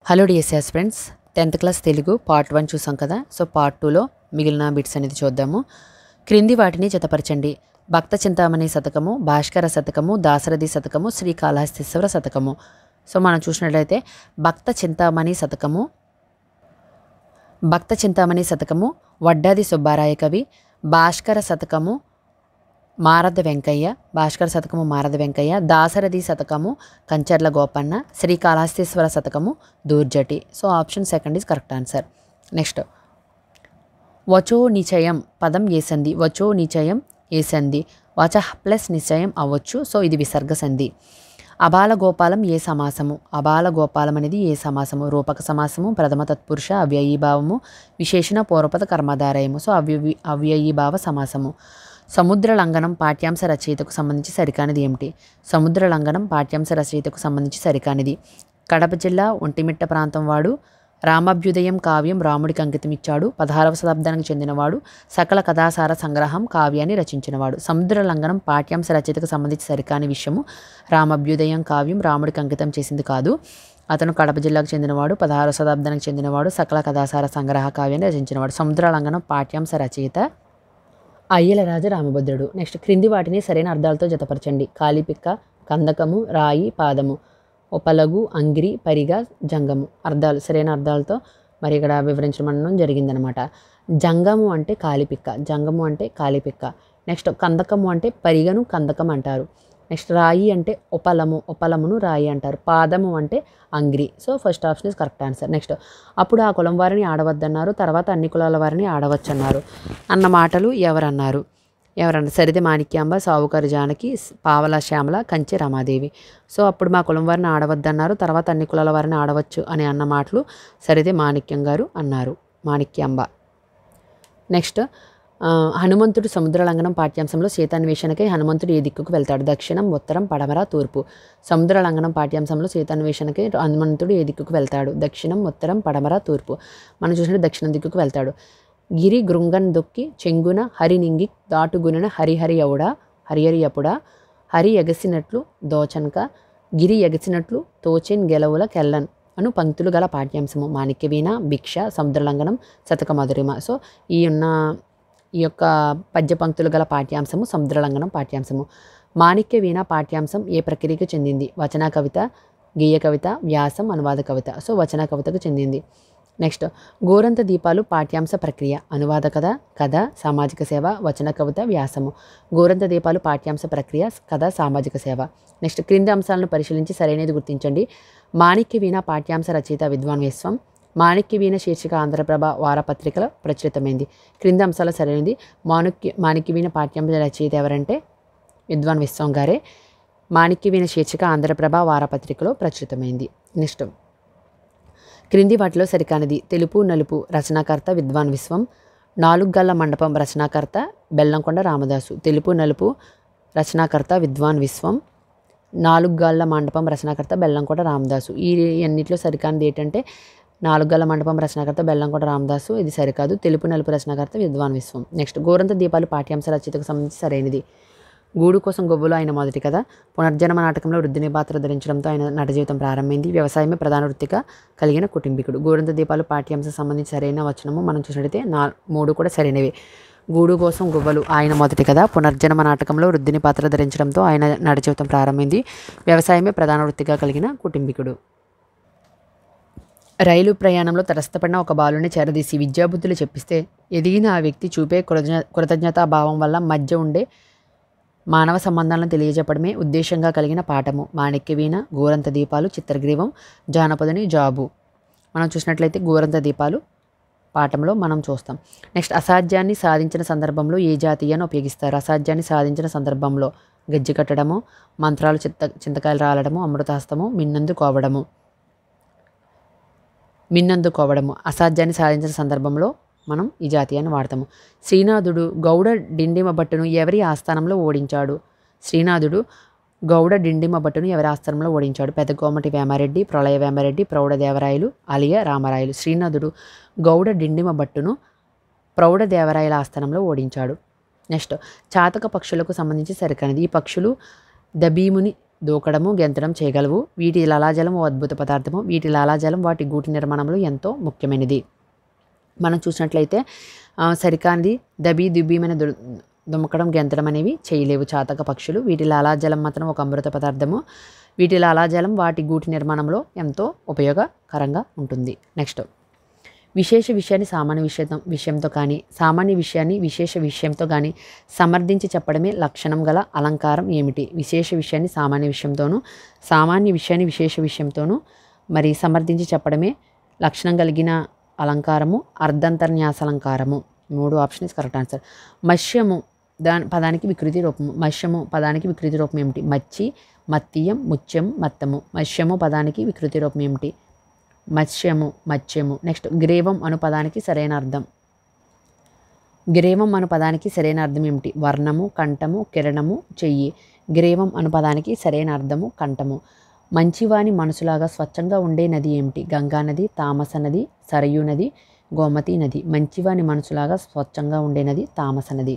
Hello DSS friends, 10th class Telugu part 1 చూసాం కదా. So part 2లో మిగిలిన బిట్స్ అనేది చూద్దాము. క్రింది వాటిని జతపరచండి. భక్త చింతామణి శతకము, భాస్కర శతకము, దాశరథి శతకము, శ్రీకాళహస్తీశ్వర శతకము. సో మనం చూసినట్లయితే భక్త చింతామణి శతకము వడ్డాది సుబ్బారాయ కవి, Bhaskara Shatakamu Marada Venkayya, Dasarathi Shatakamu Kancharla Gopanna, Srikalahastheeswara Shatakamu Dhurjati. So option second is correct answer. Next, వచో నిచయం పదం ఏ సంధి? వచో నిచయం ఏ సంధి? వచ ప్లస్ నిశ్చయం అవ్వచ్చు. సో ఇది విసర్గ సంధి. అబాల గోపాలం ఏ సమాసము? అబాల గోపాలం అనేది ఏ సమాసము? రూపక సమాసము, ప్రథమ తత్పురుష, అవ్యయీభావము, విశేషణ పూర్వపద కర్మధారయము. సో అవ్యయీభావ సమాసము. సముద్ర లంఘనం పాఠ్యాంశ రచయితకు సంబంధించి సరికానిది ఏమిటి? సముద్ర లంఘనం పాఠ్యాంశ రచయితకు సంబంధించి సరికానిది. కడప జిల్లా ఒంటిమిట్ట ప్రాంతం వాడు రామాభ్యుదయం కావ్యం రాముడికి అంకితం ఇచ్చాడు. 16వ శతాబ్దానికి చెందినవాడు. సకల కథాసార సంగ్రహం కావ్యాన్ని రచించినవాడు. సముద్ర లంఘనం పాఠ్యాంశ రచయితకు సంబంధించి సరికాని విషయము. రామాభ్యుదయం కావ్యం రాముడికి అంకితం చేసింది కాదు. అతను కడప జిల్లాకు చెందినవాడు. 16వ శతాబ్దానికి చెందినవాడు. సకల కథాసార సంగ్రహ కావ్యాన్ని రచించినవాడు. సముద్ర లంఘనం పాఠ్యాంశ రచయిత అయ్యలరాజు రామభద్రుడు. నెక్స్ట్, క్రింది వాటిని సరైన అర్థాలతో జతపరచండి. కాలిపిక్క, కందకము, రాయి, పాదము, ఉపలగు, అంగిరి, పరిగా, జంగము. అర్థాలు సరైన అర్థాలతో మరి ఇక్కడ వివరించడం జరిగిందనమాట. జంగము అంటే కాలిపిక్క, జంగము అంటే కాలిపిక్క. నెక్స్ట్, కందకము అంటే పరిగను కందకం అంటారు. నెక్స్ట్, రాయి అంటే ఉపలమును రాయి అంటారు. పాదము అంటే అంగిరి. So first option is correct answer. Next, అప్పుడు ఆ కులం వారిని ఆడవద్దన్నారు, తర్వాత అన్ని కులాల వారిని ఆడవచ్చన్నారు అన్న మాటలు ఎవరన్నారు? సరిది మాణిక్యాంబ, సావుకారు జానకి, పావల శ్యామల, కంచె రమాదేవి. సో అప్పుడు మా కులం వారిని ఆడవద్దన్నారు, తర్వాత అన్ని కులాల వారిని ఆడవచ్చు అని అన్న మాటలు సరిది మాణిక్యం గారు అన్నారు, మాణిక్యాంబ. నెక్స్ట్, హనుమంతుడు సముద్ర లంఘనం పాఠ్యాంశంలో సీతాన్వేషణకై హనుమంతుడు ఏ దిక్కుకు వెళ్తాడు? దక్షిణం, ఉత్తరం, పడమర, తూర్పు. సముద్ర లంఘనం పాఠ్యాంశంలో సీతాన్వేషణకై హనుమంతుడు ఏ దిక్కుకు వెళ్తాడు? దక్షిణం, ఉత్తరం, పడమర, తూర్పు. మనం చూసినట్టు దక్షిణం దిక్కుకు వెళ్తాడు. గిరి గృంగన్ దొక్కి చెంగున హరి నింగి దాటుగునన హరిహరి అపుడా, హరి ఎగసినట్లు దోచన్క, గిరి ఎగసినట్లు తోచెన్ గెలవుల కెల్లన్ అను పంక్తులు గల పాఠ్యాంశము. మాణిక్యవీణ, భిక్ష, సముద్ర లంఘనం, శతక మధురిమ. సో ఈ యొక్క పద్య పంక్తులు గల పాఠ్యాంశము సముద్ర లంఘనం పాఠ్యాంశము. మాణిక్యవీణ పాఠ్యాంశం ఏ ప్రక్రియకు చెందింది? వచన కవిత, గేయ కవిత, వ్యాసం, అనువాద కవిత. సో వచన కవితకు చెందింది. నెక్స్ట్, గోరంత దీపాలు పాఠ్యాంశ ప్రక్రియ. అనువాద కథ, సామాజిక సేవ, వచన కవిత, వ్యాసము. గోరంత దీపాలు పాఠ్యాంశ ప్రక్రియ, కథ, సామాజిక సేవ. నెక్స్ట్, క్రింది అంశాలను పరిశీలించి సరైనది గుర్తించండి. మాణిక్యవీణ పాఠ్యాంశ రచయిత విద్వాన్ విశ్వం. మాణిక్యవీణ శీర్షిక ఆంధ్రప్రభ వారపత్రికలో ప్రచురితమైంది. క్రింది అంశాలు సరైనది. మాణిక్యవీణ పాఠ్యాంశ రచయిత ఎవరంటే విద్వాన్ విశ్వం గారే. మాణిక్యవీణ శీర్షిక ఆంధ్రప్రభ వారపత్రికలో ప్రచురితమైంది. నెక్స్ట్, క్రింది వాటిలో సరికానిది. తెలుపు నలుపు రచనాకర్త విద్వాన్ విశ్వం. 4 గళ్ళ మండపం రచనాకర్త బెల్లంకొండ రామదాసు. తెలుపు నలుపు రచనాకర్త విద్వాన్ విశ్వం. 4 గళ్ళ మండపం రచనాకర్త బెల్లంకొండ రామదాసు. ఈ అన్నింటిలో సరికానిది ఏంటంటే 4 గళ్ళ మండపం రచనాకర్త బెల్లంకొండ రామదాసు. ఇది సరికాదు. తెలుపు నలుపు రచనాకర్త విద్వాన్ విశ్వం. నెక్స్ట్, గోరంత దీపాలు పాఠ్యాంశ రచయితకు సంబంధించి సరైనది. గూడు కోసం గొవ్వులు ఆయన మొదటి కథ. పునర్జన్మ నాటకంలో వృద్ధిని పాత్ర ధరించడంతో ఆయన నట జీవితం ప్రారంభమైంది. వ్యవసాయమే ప్రధాన వృత్తిగా కలిగిన కుటుంబీకుడు. గోరంత దీపాలు పాఠ్యాంశం సంబంధించి సరైన వచనము మనం చూసినట్లయితే 3 కూడా సరైనవి. గూడు కోసం గువ్వలు ఆయన మొదటి కథ. పునర్జన్మ నాటకంలో వృద్ధిని పాత్ర ధరించడంతో ఆయన నట జీవితం ప్రారంభమైంది. వ్యవసాయమే ప్రధాన వృత్తిగా కలిగిన కుటుంబీకుడు. రైలు ప్రయాణంలో తటస్థపడిన ఒక బాలుని చేరదీసి విద్యాబుద్ధులు చెప్పిస్తే ఎదిగిన ఆ వ్యక్తి చూపే కృతజ్ఞతాభావం వల్ల మధ్య ఉండే మానవ సంబంధాలను తెలియజెప్పడమే ఉద్దేశంగా కలిగిన పాఠము. మాణిక్యవీణ, గోరంత దీపాలు, చిత్రగ్రీవం, జానపదని, జాబు. మనం చూసినట్లయితే గోరంత దీపాలు పాఠంలో మనం చూస్తాం. నెక్స్ట్, అసాధ్యాన్ని సాధించిన సందర్భంలో ఏ జాతీయాన్ని ఉపయోగిస్తారు? అసాధ్యాన్ని సాధించిన సందర్భంలో గజ్జి కట్టడము, మంత్రాలు చింతకాయలు రాలడము, అమృతాస్తము, మిన్నందు కోవడము. అసాధ్యాన్ని సాధించిన సందర్భంలో మనం ఈ జాతీయాన్ని వాడతాము. శ్రీనాథుడు గౌడ డిండిమ భట్టును ఎవరి ఆస్థానంలో ఓడించాడు? శ్రీనాథుడు గౌడ డిండిమ భట్టును ఎవరి ఆస్థానంలో ఓడించాడు? పెదకోమటి వేమారెడ్డి, ప్రళయ వేమారెడ్డి, ప్రౌఢదేవరాయలు, అలియ రామరాయలు. శ్రీనాథుడు గౌడ డిండిమ భట్టును ప్రౌఢదేవరాయల ఆస్థానంలో ఓడించాడు. నెక్స్ట్, చాతక పక్షులకు సంబంధించి సరికానిది. ఈ పక్షులు దూకడము గెంతడం చేయగలవు. వీటి లాలాజలం ఓ అద్భుత పదార్థము. వీటి లాలాజలం వాటి గూటి నిర్మాణంలో ఎంతో ముఖ్యమైనది. మనం చూసినట్లయితే సరికానిది దబీ దుబ్బీమైన దుమ్మకడం గెంతడం అనేవి చేయలేవు చాతక పక్షులు. వీటి లాలాజలం మాత్రం ఒక అమృత పదార్థము. వీటి లాలాజలం వాటి గూటి నిర్మాణంలో ఎంతో ఉపయోగకరంగా ఉంటుంది. నెక్స్ట్, విశేష విషయాన్ని సామాన్య విషయంతో కానీ సామాన్య విషయాన్ని విశేష విషయంతో కానీ సమర్థించి చెప్పడమే లక్షణం గల అలంకారం ఏమిటి? విశేష విషయాన్ని సామాన్య విషయంతోనూ సామాన్య విషయాన్ని విశేష విషయంతోనూ మరి సమర్థించి చెప్పడమే లక్షణం కలిగిన అలంకారము అర్ధంతర్న్యాస అలంకారము. 3 ఆప్షన్ ఇస్ కరెక్ట్ ఆన్సర్. మత్స్యము పదానికి వికృతి రూపము. మత్స్యము పదానికి వికృతి రూపం ఏమిటి? మచ్చి, మత్తియం, ముత్యం, మత్తము. మత్స్యము పదానికి వికృతి రూపం ఏమిటి? మత్స్యము, మత్స్యము. నెక్స్ట్, గ్రీవం అను పదానికి సరైన అర్థం. గ్రీవం అను పదానికి సరైన అర్థం ఏమిటి? వర్ణము, కంఠము, కిరణము, చెయ్యి. గ్రీవం అను పదానికి సరైన అర్థము కంఠము. మంచివాని మనసులాగా స్వచ్ఛంగా ఉండే నది ఏమిటి? గంగా నది, తామస నది, సరయూ నది, గోమతి నది. మంచివాని మనసులాగా స్వచ్ఛంగా ఉండే నది తామస నది.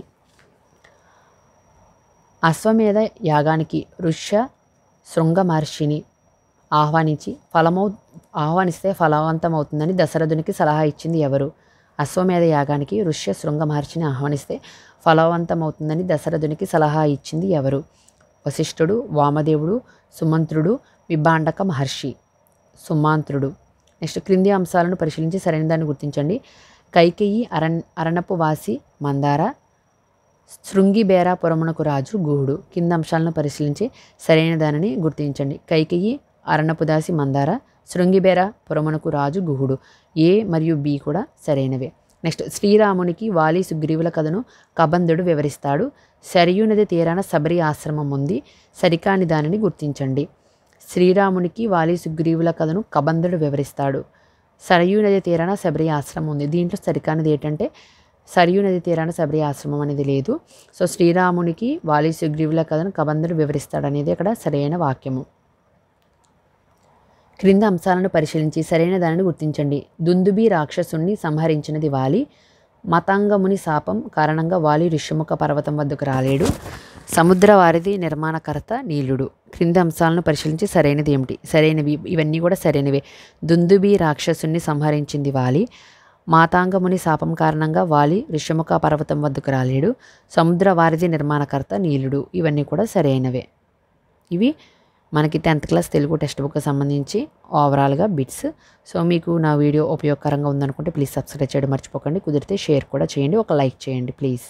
అశ్వమేధ యాగానికి ఋష్య శృంగ మహర్షిని ఆహ్వానిస్తే ఫలవంతమవుతుందని దశరథునికి సలహా ఇచ్చింది ఎవరు? అశ్వమేధ యాగానికి ఋష్య శృంగ మహర్షిని ఆహ్వానిస్తే ఫలవంతమవుతుందని దశరథునికి సలహా ఇచ్చింది ఎవరు? వశిష్ఠుడు, వామదేవుడు, సుమంత్రుడు, విభాండక మహర్షి. సుమంత్రుడు. నెక్స్ట్, క్రింది అంశాలను పరిశీలించి సరైన దాన్ని గుర్తించండి. కైకేయి అరణపు వాసి మందార, శృంగిబేరాపురమునకు రాజు గుహుడు. కింద అంశాలను పరిశీలించి సరైన దానిని గుర్తించండి. కైకేయి అరణపు దాసి మందార, శృంగిబేరాపురమునకు రాజు గుహుడు. ఏ మరియు బి కూడా సరైనవే. నెక్స్ట్, శ్రీరామునికి వాలి సుగ్రీవుల కథను కబంధుడు వివరిస్తాడు. సరియు నది తీరాన శబరి ఆశ్రమం ఉంది. సరికాని దానిని గుర్తించండి. శ్రీరామునికి వాలి సుగ్రీవుల కథను కబంధుడు వివరిస్తాడు. సరయూ నది తీరాన శబరి ఆశ్రమం ఉంది. దీంట్లో సరికానిది ఏంటంటే సరయూ నది తీరాన శబరి ఆశ్రమం అనేది లేదు. సో శ్రీరామునికి వాలి సుగ్రీవుల కథను కబంధుడు వివరిస్తాడు అనేది అక్కడ సరైన వాక్యము. క్రింద అంశాలను పరిశీలించి సరైన దానిని గుర్తించండి. దుందుబి రాక్షసుణ్ణి సంహరించినది వాలి. మతాంగముని శాపం కారణంగా వాలి ఋష్యముఖ పర్వతం వద్దకు రాలేడు. సముద్ర వారిధి నిర్మాణకర్త నీలుడు. క్రింద అంశాలను పరిశీలించి సరైనది ఏమిటి? సరైనవి. ఇవన్నీ కూడా సరైనవే. దుందుబి రాక్షసుణ్ణి సంహరించింది వాలి. మాతాంగముని శాపం కారణంగా వాలి ఋష్యముఖ పర్వతం వద్దకు రాలేడు. సముద్ర వారిధి నిర్మాణకర్త నీలుడు. ఇవన్నీ కూడా సరైనవే. ఇవి మనకి 10th క్లాస్ తెలుగు టెక్స్ట్ బుక్కి సంబంధించి ఓవరాల్గా బిట్స్. సో మీకు నా వీడియో ఉపయోగకరంగా ఉందనుకుంటే ప్లీజ్ సబ్స్క్రైబ్ చేయడం మర్చిపోకండి. కుదిరితే షేర్ కూడా చేయండి, ఒక లైక్ చేయండి ప్లీజ్.